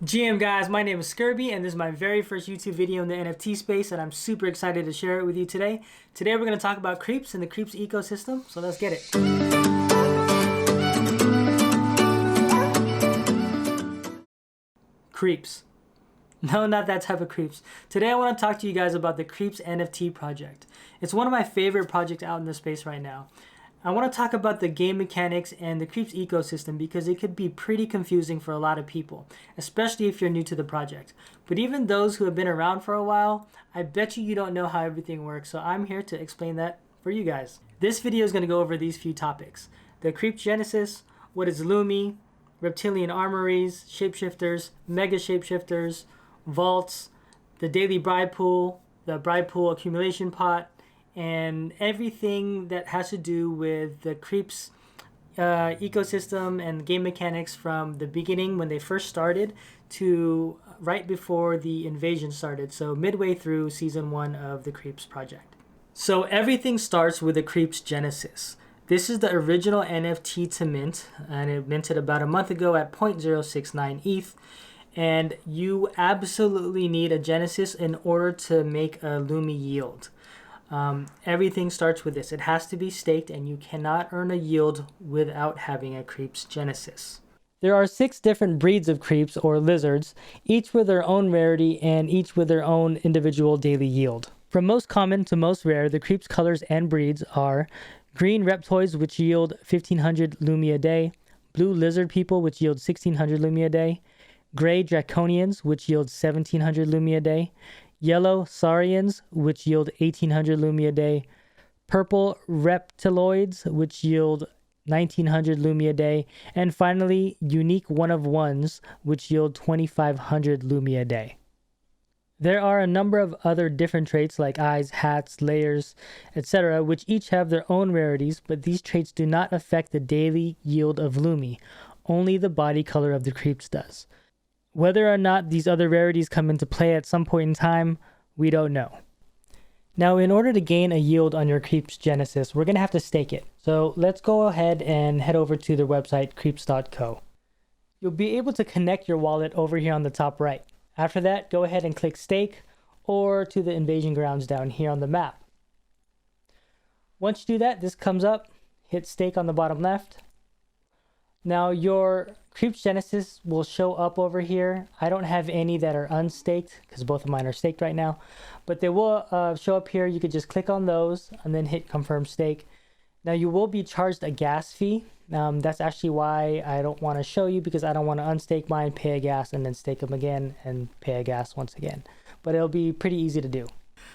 GM guys, my name is Skirby and this is my very first YouTube video in the NFT space and I'm super excited to share it with you today. Today we're going to talk about Creepz and the Creepz ecosystem, so let's get it. Creepz. No, not that type of Creepz. Today I want to talk to you guys about the Creepz NFT project. It's one of my favorite projects out in the space right now. I want to talk about the game mechanics and the Creepz ecosystem because it could be pretty confusing for a lot of people, especially if you're new to the project. But even those who have been around for a while, I bet you don't know how everything works, so I'm here to explain that for you guys. This video is going to go over these few topics: the Creepz Genesis, what is Loomi, Reptile Armouries, Shapeshifters, Mega Shapeshifters, Vaults, the daily bribe pool, the Bribe Accumulation Pot, and everything that has to do with the Creepz ecosystem and game mechanics from the beginning when they first started to right before the invasion started, so midway through season 1 of the Creepz project. So everything starts with the Creepz Genesis. This is the original NFT to mint, and it minted about a month ago at 0.069 ETH. And you absolutely need a Genesis in order to make a Loomi yield. Everything starts with this. It has to be staked, and you cannot earn a yield without having a Creepz Genesis. There are 6 different breeds of Creepz, or lizards, each with their own rarity and each with their own individual daily yield. From most common to most rare, the Creepz colors and breeds are green reptoids, which yield 1500 Loomi a day, blue lizard people, which yield 1600 Loomi a day, gray draconians, which yield 1700 Loomi a day, yellow saurians, which yield 1800 Loomi a day, purple reptiloids, which yield 1900 Loomi a day, and finally unique one-of-ones, which yield 2500 Loomi a day. There are a number of other different traits like eyes, hats, layers, etc., which each have their own rarities, but these traits do not affect the daily yield of Loomi. Only the body color of the Creepz does. Whether or not these other rarities come into play at some point in time, we don't know. Now, in order to gain a yield on your Creepz Genesis, we're going to have to stake it. So let's go ahead and head over to their website, creepz.co. You'll be able to connect your wallet over here on the top right. After that, go ahead and click stake or to the invasion grounds down here on the map. Once you do that, this comes up. Hit stake on the bottom left. Now your Creepz Genesis will show up over here. I don't have any that are unstaked because both of mine are staked right now, but they will show up here. You could just click on those and then hit confirm stake. Now you will be charged a gas fee. That's actually why I don't want to show you, because I don't want to unstake mine, pay a gas, and then stake them again and pay a gas once again. But it'll be pretty easy to do.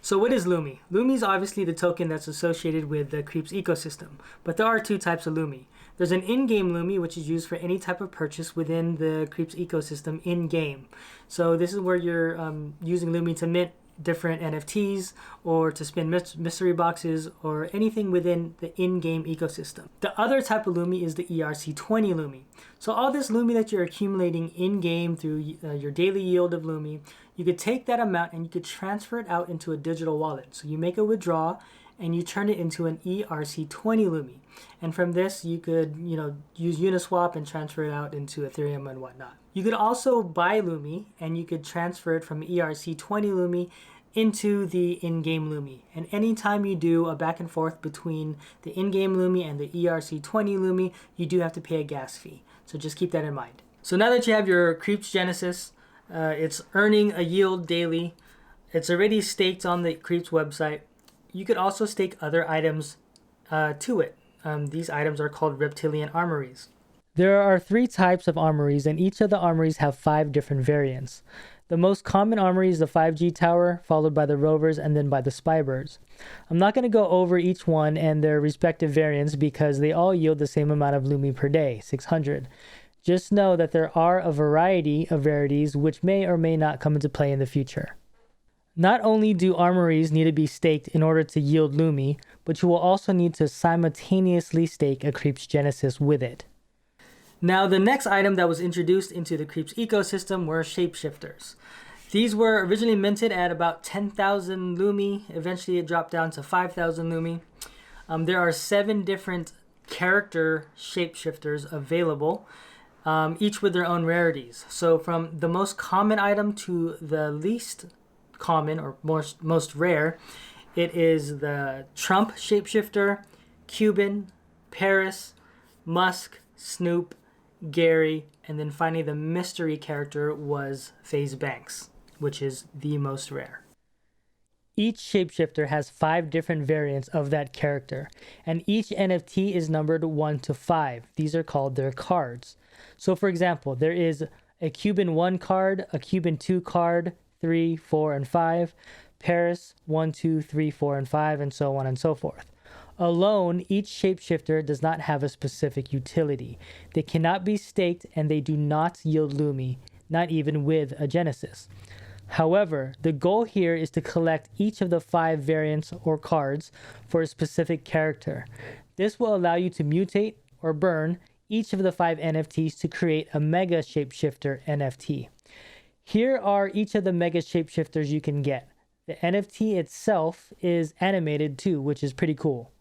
So what is Loomi? Loomi is obviously the token that's associated with the Creepz ecosystem, but there are 2 types of Loomi. There's an in-game Loomi, which is used for any type of purchase within the Creepz ecosystem in-game. So this is where you're using Loomi to mint different NFTs or to spin mystery boxes or anything within the in-game ecosystem. The other type of Loomi is the ERC20 Loomi. So all this Loomi that you're accumulating in-game through your daily yield of Loomi, you could take that amount and you could transfer it out into a digital wallet. So you make a withdrawal and you turn it into an ERC20 Loomi. And from this, you could, use Uniswap and transfer it out into Ethereum and whatnot. You could also buy Loomi and you could transfer it from ERC20 Loomi into the in-game Loomi. And anytime you do a back and forth between the in-game Loomi and the ERC20 Loomi, you do have to pay a gas fee. So just keep that in mind. So now that you have your Creepz Genesis, it's earning a yield daily. It's already staked on the Creepz website. You could also stake other items to it. These items are called Reptile Armouries. There are 3 types of armories, and each of the armories have 5 different variants. The most common armory is the 5G tower, followed by the rovers, and then by the spybirds. I'm not going to go over each one and their respective variants because they all yield the same amount of Loomi per day, 600. Just know that there are a variety of rarities which may or may not come into play in the future. Not only do armories need to be staked in order to yield Loomi, but you will also need to simultaneously stake a Creepz Genesis with it. Now, the next item that was introduced into the Creepz ecosystem were Shapeshifters. These were originally minted at about 10,000 Loomi. Eventually, it dropped down to 5,000 Loomi. There are 7 different character Shapeshifters available. each with their own rarities. So from the most common item to the least common or most rare, it is the Trump Shapeshifter, Cuban, Paris, Musk, Snoop, Gary, and then finally the mystery character was FaZe Banks, which is the most rare. Each shapeshifter has 5 different variants of that character, and each NFT is numbered 1 to 5. These are called their cards. So for example, there is a Cuban 1 card, a Cuban 2 card, 3, 4, and 5, Paris 1, 2, 3, 4, and 5, and so on and so forth. Alone, each shapeshifter does not have a specific utility. They cannot be staked and they do not yield Loomi, not even with a Genesis. However, the goal here is to collect each of the 5 variants or cards for a specific character. This will allow you to mutate or burn each of the 5 NFTs to create a Mega Shapeshifter NFT. Here are each of the Mega Shapeshifters you can get. The NFT itself is animated too, which is pretty cool.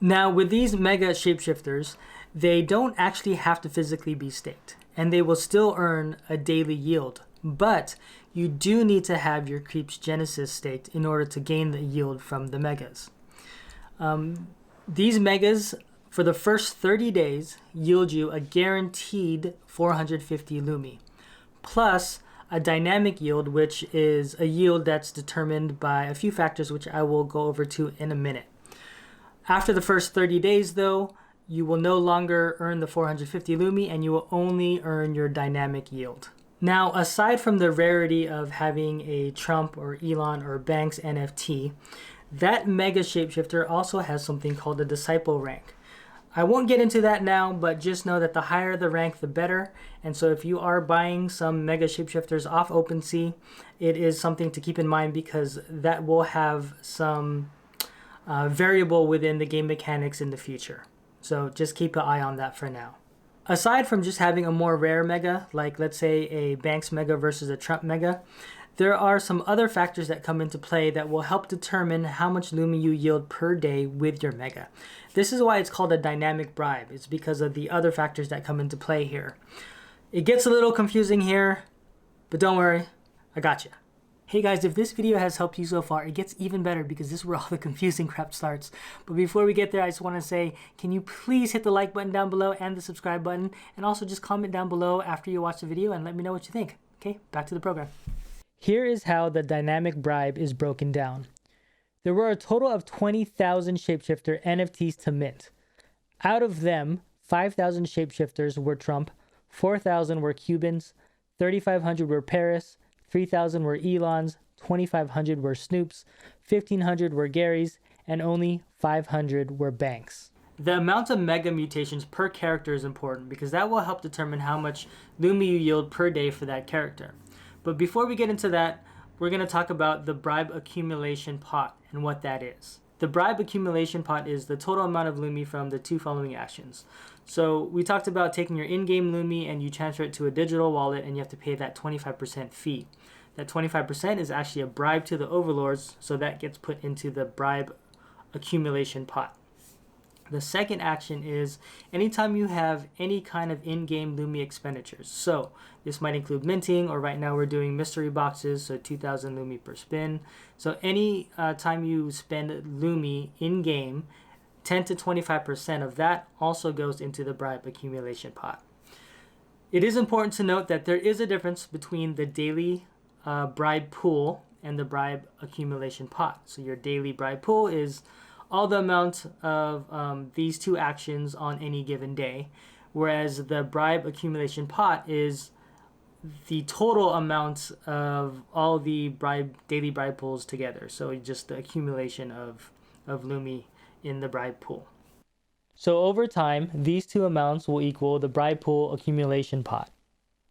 Now, with these Mega Shapeshifters, they don't actually have to physically be staked, and they will still earn a daily yield. But you do need to have your Creepz Genesis staked in order to gain the yield from the Megas. These Megas, for the first 30 days, yield you a guaranteed 450 Loomi, plus a dynamic yield, which is a yield that's determined by a few factors, which I will go over to in a minute. After the first 30 days, though, you will no longer earn the 450 Loomi, and you will only earn your dynamic yield. Now, aside from the rarity of having a Trump or Elon or Banks NFT, that Mega Shapeshifter also has something called a Disciple rank. I won't get into that now, but just know that the higher the rank, the better. And so if you are buying some Mega Shapeshifters off OpenSea, it is something to keep in mind because that will have some variable within the game mechanics in the future. So just keep an eye on that for now. Aside from just having a more rare Mega, like let's say a Banks Mega versus a Trump Mega, there are some other factors that come into play that will help determine how much Loomi you yield per day with your Mega. This is why it's called a dynamic bribe. It's because of the other factors that come into play here. It gets a little confusing here, but don't worry, I got you. Hey guys, if this video has helped you so far, it gets even better because this is where all the confusing crap starts. But before we get there, I just want to say, can you please hit the like button down below and the subscribe button, and also just comment down below after you watch the video and let me know what you think. Okay, back to the program. Here is how the dynamic bribe is broken down. There were a total of 20,000 shapeshifter NFTs to mint. Out of them, 5,000 shapeshifters were Trump, 4,000 were Cubans, 3,500 were Paris, 3,000 were Elons, 2,500 were Snoops, 1,500 were Garys, and only 500 were Banks. The amount of Mega mutations per character is important because that will help determine how much Loomi you yield per day for that character. But before we get into that, we're going to talk about the Bribe Accumulation Pot and what that is. The Bribe Accumulation Pot is the total amount of Loomi from the 2 following actions. So we talked about taking your in-game Loomi and you transfer it to a digital wallet and you have to pay that 25% fee. That 25% is actually a bribe to the overlords, so that gets put into the Bribe Accumulation Pot. The second action is anytime you have any kind of in-game Loomi expenditures. So this might include minting, or right now we're doing mystery boxes, so 2,000 Loomi per spin. So any time you spend Loomi in-game, 10 to 25% of that also goes into the Bribe Accumulation Pot. It is important to note that there is a difference between the daily bribe pool and the Bribe Accumulation Pot. So your daily bribe pool is all the amount of these 2 actions on any given day, whereas the Bribe Accumulation Pot is the total amount of all the daily bribe pools together. So just the accumulation of Loomi in the bribe pool. So over time, these 2 amounts will equal the Bribe Pool Accumulation Pot.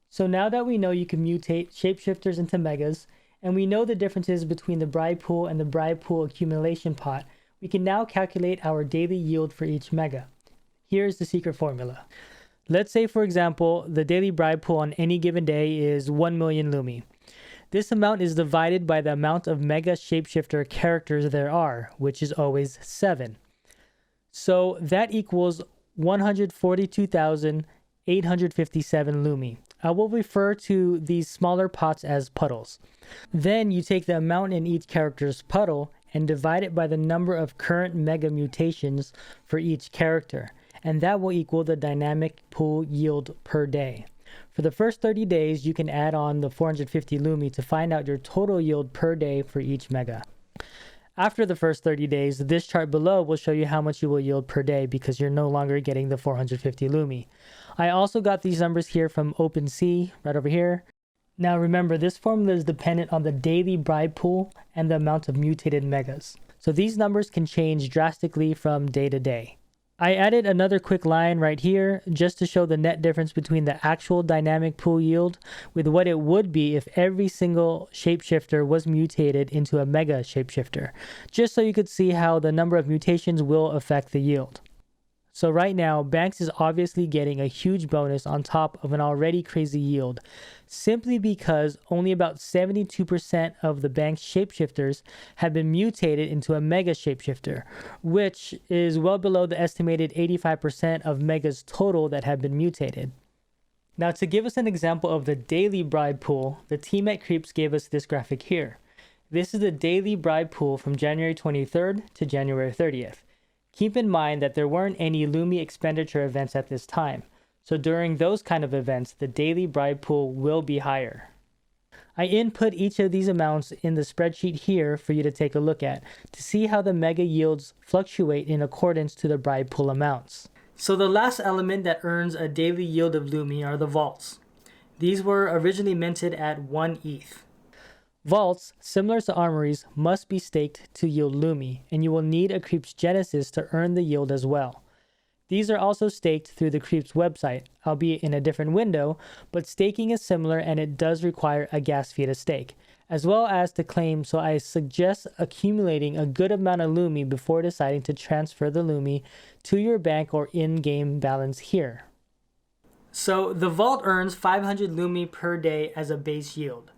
So now that we know you can mutate shapeshifters into Megas, and we know the differences between the Bribe Pool and the Bribe Pool Accumulation Pot, we can now calculate our daily yield for each Mega. Here's the secret formula. Let's say, for example, the daily bribe pool on any given day is 1 million Loomi. This amount is divided by the amount of Mega Shapeshifter characters there are, which is always 7. So that equals 142,800 857 Loomi. I will refer to these smaller pots as puddles. Then you take the amount in each character's puddle and divide it by the number of current mega mutations for each character, and that will equal the dynamic pool yield per day. For the first 30 days, you can add on the 450 Loomi to find out your total yield per day for each mega. After the first 30 days, this chart below will show you how much you will yield per day because you're no longer getting the 450 Loomi. I also got these numbers here from OpenSea, right over here. Now remember, this formula is dependent on the daily bribe pool and the amount of mutated megas. So these numbers can change drastically from day to day. I added another quick line right here just to show the net difference between the actual dynamic pool yield with what it would be if every single shapeshifter was mutated into a mega shapeshifter, just so you could see how the number of mutations will affect the yield. So right now, Banks is obviously getting a huge bonus on top of an already crazy yield, simply because only about 72% of the Banks shapeshifters have been mutated into a mega shapeshifter, which is well below the estimated 85% of megas total that have been mutated. Now, to give us an example of the daily bribe pool, the team at Creepz gave us this graphic here. This is the daily bribe pool from January 23rd to January 30th. Keep in mind that there weren't any Loomi expenditure events at this time, so during those kind of events, the daily bribe pool will be higher. I input each of these amounts in the spreadsheet here for you to take a look at to see how the mega yields fluctuate in accordance to the bribe pool amounts. So the last element that earns a daily yield of Loomi are the vaults. These were originally minted at 1 ETH. Vaults, similar to armories, must be staked to yield Loomi, and you will need a Creepz Genesis to earn the yield as well. These are also staked through the Creepz website, albeit in a different window, but staking is similar and it does require a gas fee to stake, as well as to claim, so I suggest accumulating a good amount of Loomi before deciding to transfer the Loomi to your bank or in-game balance here. So the vault earns 500 Loomi per day as a base yield.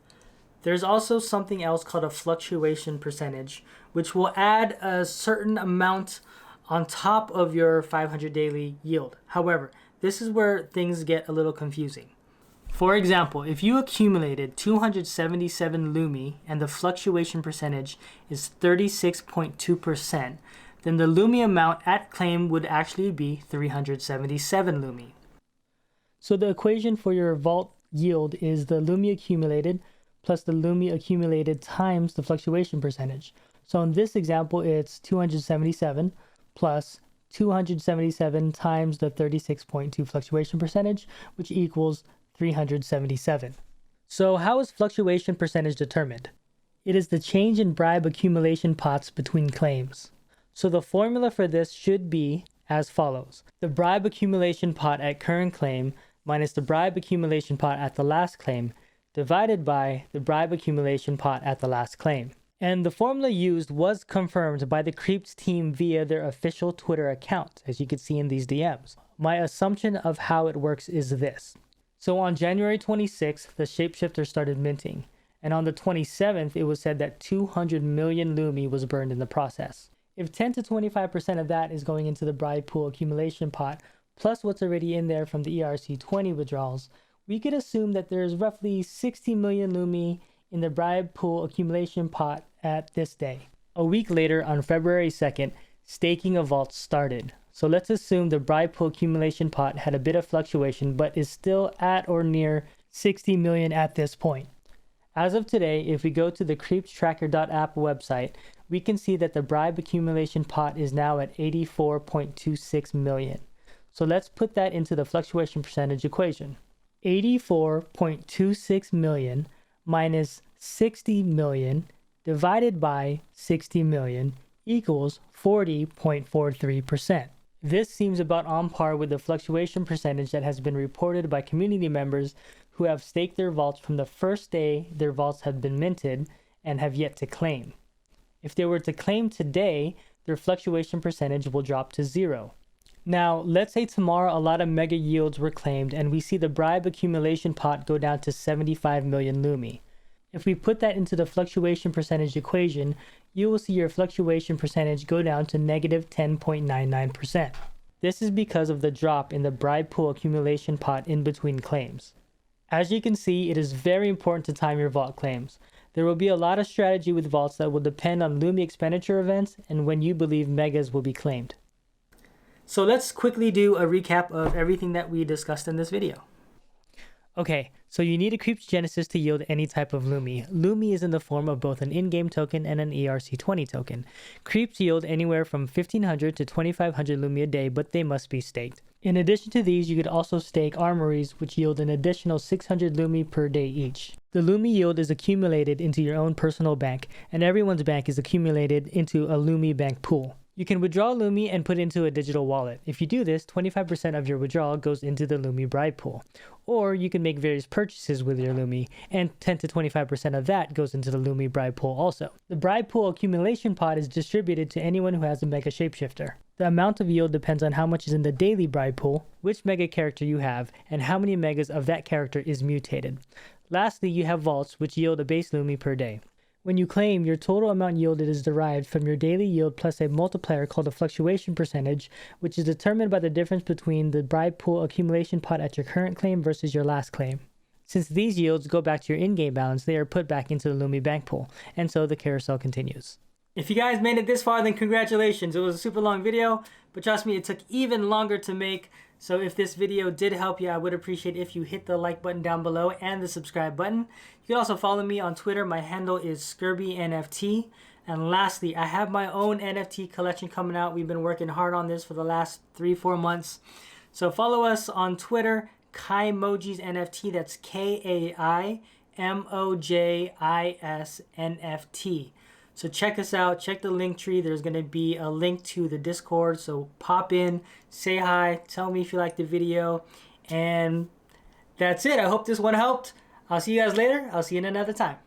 There's also something else called a fluctuation percentage, which will add a certain amount on top of your 500 daily yield. However, this is where things get a little confusing. For example, if you accumulated 277 Loomi and the fluctuation percentage is 36.2%, then the Loomi amount at claim would actually be 377 Loomi. So the equation for your vault yield is the Loomi accumulated plus the Loomi accumulated times the fluctuation percentage. So in this example, it's 277 plus 277 times the 36.2 fluctuation percentage, which equals 377. So how is fluctuation percentage determined? It is the change in bribe accumulation pots between claims. So the formula for this should be as follows. The bribe accumulation pot at current claim minus the bribe accumulation pot at the last claim divided by the bribe accumulation pot at the last claim. And the formula used was confirmed by the Creepz team via their official Twitter account, as you can see in these DMs. My assumption of how it works is this. So on January 26th, the Shapeshifters started minting, and on the 27th, it was said that 200 million Loomi was burned in the process. If 10 to 25% of that is going into the bribe pool accumulation pot, plus what's already in there from the ERC20 withdrawals, we could assume that there's roughly 60 million Loomi in the bribe pool accumulation pot at this day. A week later, on February 2nd, staking of vaults started. So let's assume the bribe pool accumulation pot had a bit of fluctuation, but is still at or near 60 million at this point. As of today, if we go to the creepztracker.app website, we can see that the bribe accumulation pot is now at 84.26 million. So let's put that into the fluctuation percentage equation. 84.26 million minus 60 million divided by 60 million equals 40.43%. This seems about on par with the fluctuation percentage that has been reported by community members who have staked their vaults from the first day their vaults have been minted and have yet to claim. If they were to claim today, their fluctuation percentage will drop to 0. Now, let's say tomorrow a lot of mega yields were claimed and we see the bribe accumulation pot go down to 75 million Loomi. If we put that into the fluctuation percentage equation, you will see your fluctuation percentage go down to negative 10.99%. This is because of the drop in the bribe pool accumulation pot in between claims. As you can see, it is very important to time your vault claims. There will be a lot of strategy with vaults that will depend on Loomi expenditure events and when you believe megas will be claimed. So let's quickly do a recap of everything that we discussed in this video. Okay, so you need a Creepz Genesis to yield any type of Loomi. Loomi is in the form of both an in-game token and an ERC20 token. Creepz yield anywhere from 1500 to 2500 Loomi a day, but they must be staked. In addition to these, you could also stake armories, which yield an additional 600 Loomi per day each. The Loomi yield is accumulated into your own personal bank, and everyone's bank is accumulated into a Loomi bank pool. You can withdraw Loomi and put it into a digital wallet. If you do this, 25% of your withdrawal goes into the Loomi bribe pool. Or you can make various purchases with your Loomi, and 10 to 25% of that goes into the Loomi bribe pool also. The bribe pool accumulation pot is distributed to anyone who has a mega shapeshifter. The amount of yield depends on how much is in the daily bribe pool, which mega character you have, and how many megas of that character is mutated. Lastly, you have vaults, which yield a base Loomi per day. When you claim, your total amount yielded is derived from your daily yield plus a multiplier called a fluctuation percentage, which is determined by the difference between the bribe pool accumulation pot at your current claim versus your last claim. Since these yields go back to your in-game balance, they are put back into the Loomi bank pool, and so the carousel continues. If you guys made it this far, then congratulations. It was a super long video, but trust me, it took even longer to make. So if this video did help you, I would appreciate if you hit the like button down below and the subscribe button. You can also follow me on Twitter. My handle is ScurbyNFT. And lastly, I have my own NFT collection coming out. We've been working hard on this for the last 3-4 months. So follow us on Twitter, Kaimojis NFT. That's KAIMOJISNFT. So check us out, check the link tree. There's going to be a link to the Discord. So pop in, say hi, tell me if you liked the video. And that's it. I hope this one helped. I'll see you guys later. I'll see you in another time.